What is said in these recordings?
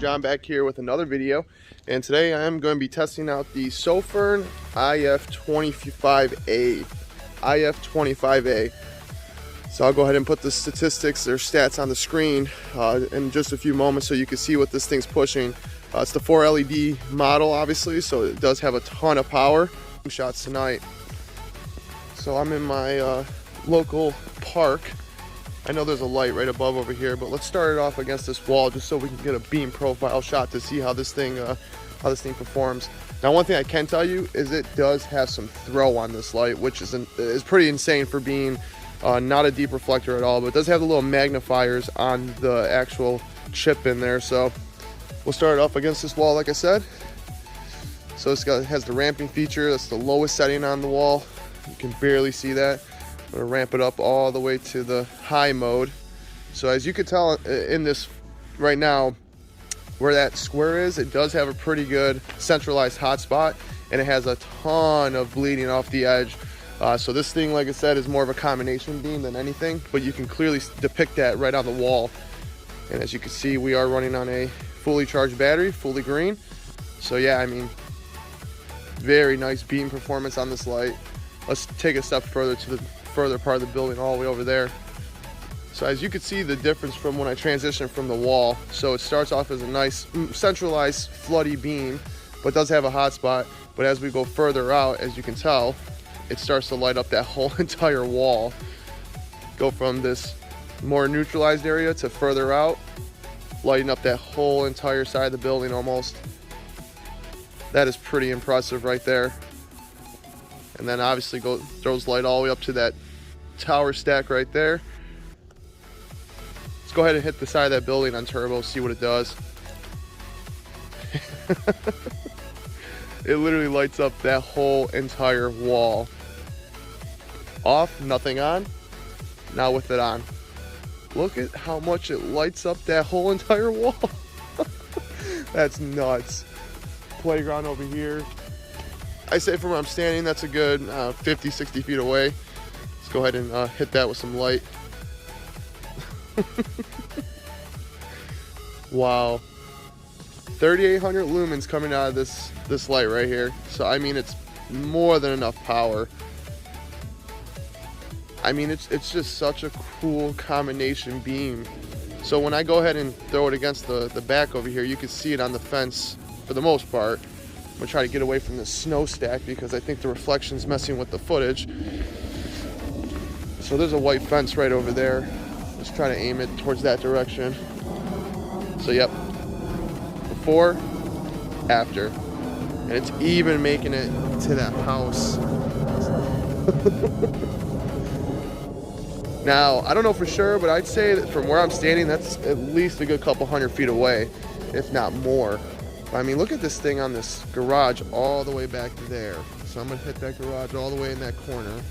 John back here with another video, and today I am going to be testing out the Sofirn IF25A. IF25A. So I'll go ahead and put the statistics or stats on the screen in just a few moments so you can see what this thing's pushing. It's the 4 LED model, obviously, so it does have a ton of power. Shots tonight. So I'm in my local park. I know there's a light right above over here, but let's start it off against this wall just so we can get a beam profile shot to see how this thing performs. Now, one thing I can tell you is it does have some throw on this light, which is pretty insane for being not a deep reflector at all, but it does have the little magnifiers on the actual chip in there. So we'll start it off against this wall, like I said. So it has the ramping feature. That's the lowest setting on the wall. You can barely see that. I'm gonna ramp it up all the way to the high mode. So as you can tell in this right now, where that square is, it does have a pretty good centralized hotspot, and it has a ton of bleeding off the edge. So this thing, like I said, is more of a combination beam than anything, but you can clearly depict that right on the wall. And as you can see, we are running on a fully charged battery, fully green. So yeah, I mean, very nice beam performance on this light. Let's take a step further to the further part of the building, all the way over there. So as you can see the difference from when I transitioned from the wall. So it starts off as a nice centralized floody beam, but does have a hotspot. But as we go further out, as you can tell, it starts to light up that whole entire wall. Go from this more neutralized area to further out, lighting up that whole entire side of the building almost. That is pretty impressive right there. And then obviously throws light all the way up to that tower stack right there. Let's go ahead and hit the side of that building on turbo, see what it does. It literally lights up that whole entire wall. Off, nothing on. Now with it on. Look at how much it lights up that whole entire wall. That's nuts. Playground over here. I say from where I'm standing, that's a good 50, 60 feet away. Let's go ahead and hit that with some light. Wow. 3,800 lumens coming out of this light right here. So I mean, it's more than enough power. I mean, it's just such a cool combination beam. So when I go ahead and throw it against the back over here, you can see it on the fence for the most part. I'm gonna try to get away from this snow stack because I think the reflection's messing with the footage. So there's a white fence right over there. Let's try to aim it towards that direction. So yep, before, after. And it's even making it to that house. Now, I don't know for sure, but I'd say that from where I'm standing, that's at least a good couple hundred feet away, if not more. I mean, look at this thing on this garage all the way back there. So I'm gonna hit that garage all the way in that corner.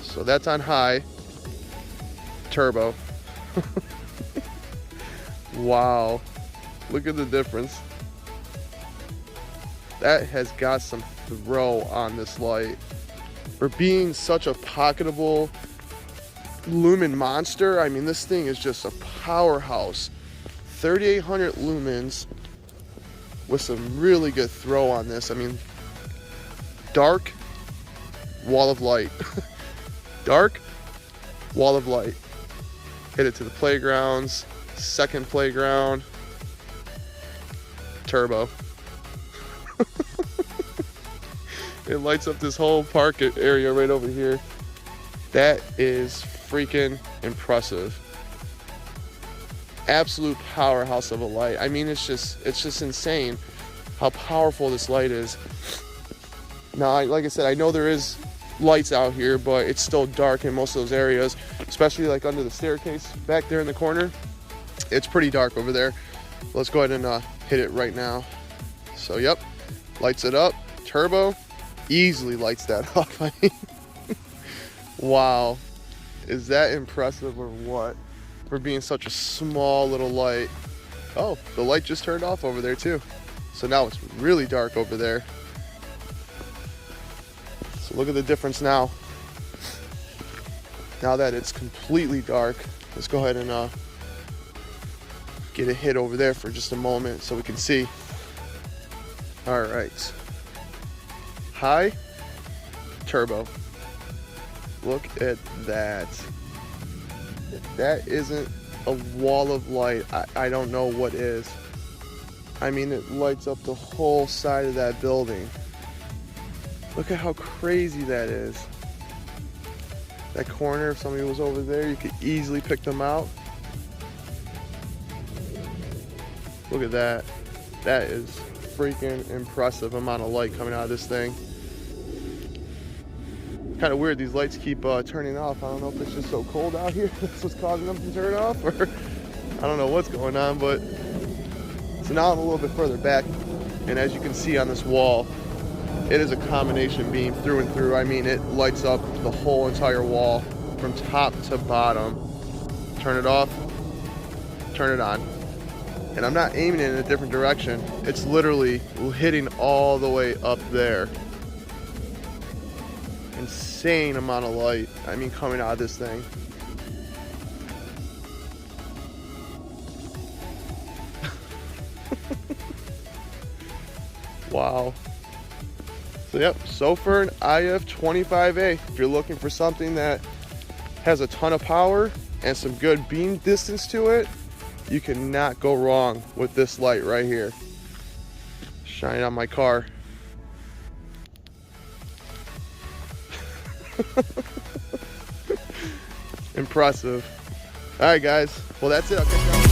So that's on high, turbo. Wow, look at the difference. That has got some throw on this light. For being such a pocketable lumen monster, I mean, this thing is just a powerhouse. 3,800 lumens with some really good throw on this. I mean, dark, wall of light. Dark, wall of light. Hit it to the playgrounds, second playground, turbo. It lights up this whole park area right over here. That is freaking impressive. Absolute powerhouse of a light. I mean, it's just insane how powerful this light is. Now, like I said, I know there is lights out here, but it's still dark in most of those areas, especially like under the staircase back there in the corner. It's pretty dark over there. Let's go ahead and hit it right now. So yep, lights it up. Turbo easily lights that up. I mean, wow, is that impressive or what? For being such a small little light. Oh, the light just turned off over there too. So now it's really dark over there. So look at the difference now. Now that it's completely dark, let's go ahead and get a hit over there for just a moment so we can see. All right, high, turbo. Look at that. If that isn't a wall of light, I don't know what is. I mean, it lights up the whole side of that building. Look at how crazy that is. That corner, if somebody was over there, you could easily pick them out. Look at that. That is freaking impressive amount of light coming out of this thing. Kind of weird, these lights keep turning off. I don't know if it's just so cold out here that's what's causing them to turn off, or I don't know what's going on. But so now I'm a little bit further back, and as you can see on this wall, it is a combination beam through and through. I mean, it lights up the whole entire wall from top to bottom. Turn it off, turn it on. And I'm not aiming it in a different direction. It's literally hitting all the way up there. Insane amount of light, I mean, coming out of this thing. Wow. So yep, Sofirn IF25A. If you're looking for something that has a ton of power and some good beam distance to it, you cannot go wrong with this light right here. Shining on my car. Impressive. All right, guys. Well, that's it. I'll catch you on